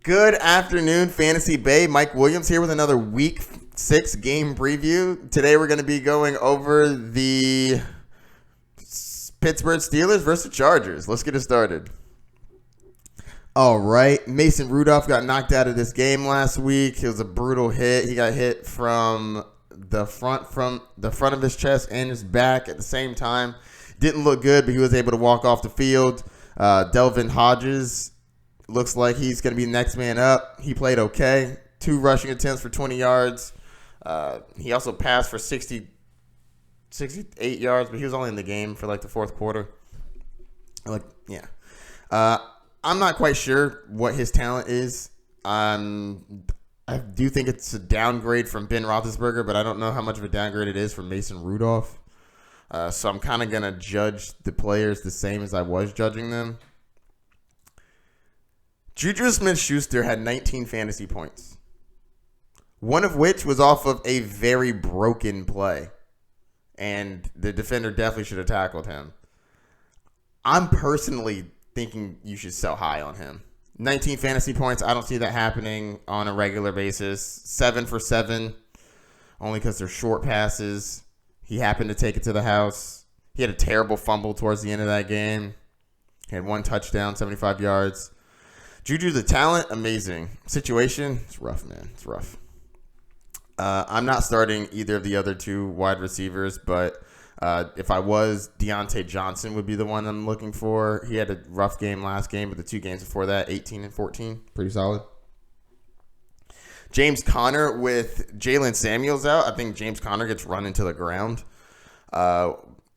Good afternoon, Fantasy Bay. Mike Williams here with another Week 6 game preview. Today we're going to be going over the Pittsburgh Steelers versus Chargers. Let's get it started. All right, Mason Rudolph got knocked out of this game last week. It was a brutal hit. He got hit from the front of his chest and his back at the same time. Didn't look good, but he was able to walk off the field. Delvin Hodges looks like he's going to be the next man up. He played okay. 2 rushing attempts for 20 yards. He also passed for 68 yards, but he was only in the game for like the fourth quarter. I'm not quite sure what his talent is. I do think it's a downgrade from Ben Roethlisberger, but I don't know how much of a downgrade it is from Mason Rudolph. So I'm kind of going to judge the players the same as I was judging them. Juju SmithSchuster had 19 fantasy points, one of which was off of a very broken play, and the defender definitely should have tackled him. I'm personally thinking you should sell high on him. 19 fantasy points, I don't see that happening on a regular basis. 7 for 7, only because they're short passes. He happened to take it to the house. He had a terrible fumble towards the end of that game. He had 1 touchdown, 75 yards. Juju, the talent, amazing. Situation, it's rough, man. It's rough. I'm not starting either of the other 2 wide receivers, but if I was, Deontay Johnson would be the one I'm looking for. He had a rough game last game, but the 2 games before that, 18 and 14, pretty solid. James Conner with Jalen Samuels out. I think James Conner gets run into the ground.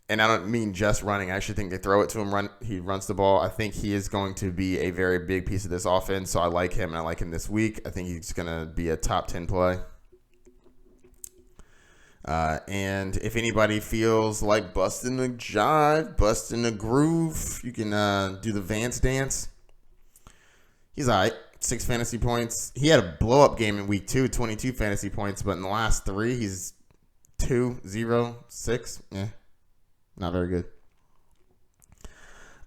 And I don't mean just running. I actually think they throw it to him. He runs the ball. I think he is going to be a very big piece of this offense, so I like him, and I like him this week. I think he's going to be a top 10 play. And if anybody feels like busting a jive, busting a groove, you can do the Vance dance. He's all right. 6 fantasy points. He had a blow-up game in week 2, 22 fantasy points, but in the last 3, he's 2, 0, 6. Yeah, not very good.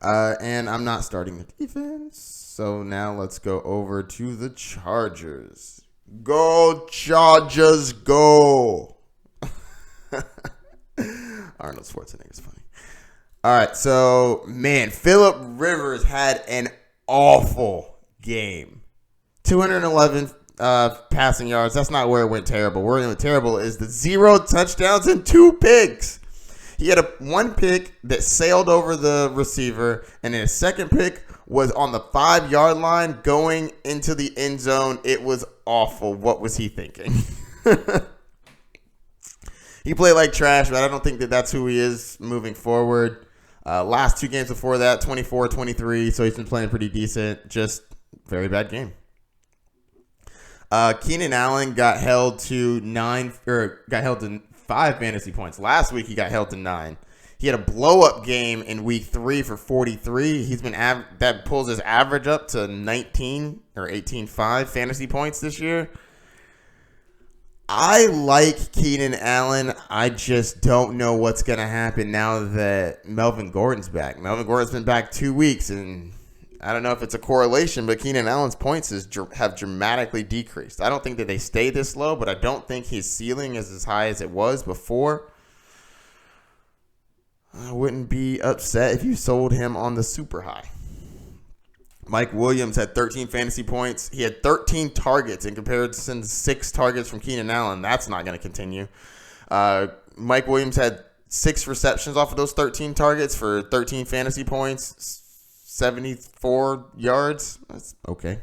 And I'm not starting the defense. So now let's go over to the Chargers. Go, Chargers, go! Arnold Schwarzenegger's funny. All right, so, man, Phillip Rivers had an awful game. 211 passing yards. That's not where it went terrible. Where it went terrible is the 0 touchdowns and 2 picks. He had 1 pick that sailed over the receiver, and then his second pick was on the 5-yard line going into the end zone. It was awful. What was he thinking? He played like trash, but I don't think that that's who he is moving forward. Last 2 games before that, 24-23, so he's been playing pretty decent. Just very bad game. Keenan Allen got held to 5 fantasy points. Last week he got held to 9. He had a blow-up game in week 3 for 43. He's been that pulls his average up to 19 or 18.5 fantasy points this year. I like Keenan Allen. I just don't know what's going to happen now that Melvin Gordon's back. Melvin Gordon's been back 2 weeks, and I don't know if it's a correlation, but Keenan Allen's points have dramatically decreased. I don't think that they stay this low, but I don't think his ceiling is as high as it was before. I wouldn't be upset if you sold him on the super high. Mike Williams had 13 fantasy points. He had 13 targets in comparison to 6 targets from Keenan Allen. That's not going to continue. Mike Williams had 6 receptions off of those 13 targets for 13 fantasy points, 74 yards. That's okay.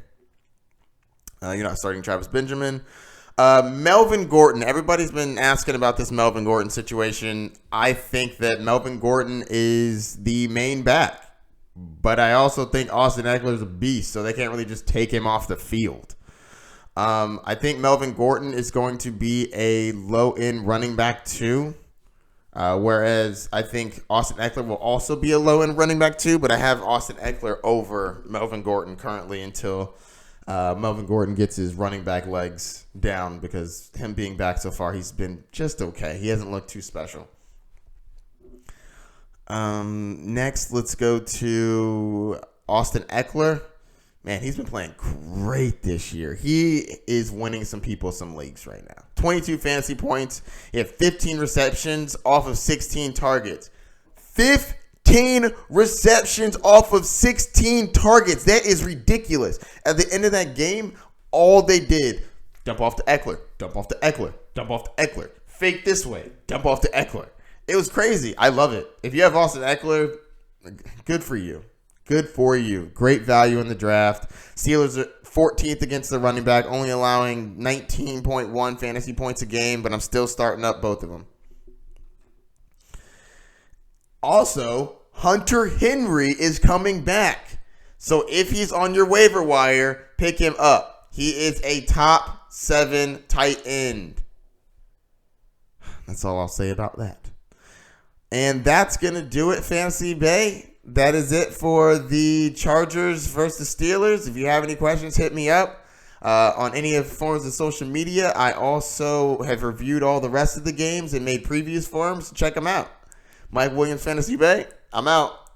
You're not starting Travis Benjamin. Melvin Gordon. Everybody's been asking about this Melvin Gordon situation. I think that Melvin Gordon is the main back. But I also think Austin Eckler is a beast, so they can't really just take him off the field. I think Melvin Gordon is going to be a low-end running back too, whereas I think Austin Eckler will also be a low-end running back too, but I have Austin Eckler over Melvin Gordon currently until Melvin Gordon gets his running back legs down, because him being back so far, he's been just okay. He hasn't looked too special. Next, let's go to Austin Eckler. Man, he's been playing great this year. He is winning some people some leagues right now. 22 fantasy points. He had 15 receptions off of 16 targets. 15 receptions off of 16 targets. That is ridiculous. At the end of that game, all they did, dump off to Eckler, dump off to Eckler, dump off to Eckler. Fake this way, dump off to Eckler. It was crazy. I love it. If you have Austin Eckler, good for you. Good for you. Great value in the draft. Steelers are 14th against the running back, only allowing 19.1 fantasy points a game, but I'm still starting up both of them. Also, Hunter Henry is coming back. So if he's on your waiver wire, pick him up. He is a top 7 tight end. That's all I'll say about that. And that's going to do it, Fantasy Bay. That is it for the Chargers versus Steelers. If you have any questions, hit me up on any of the forms of social media. I also have reviewed all the rest of the games and made previews for them, so check them out. Mike Williams, Fantasy Bay. I'm out.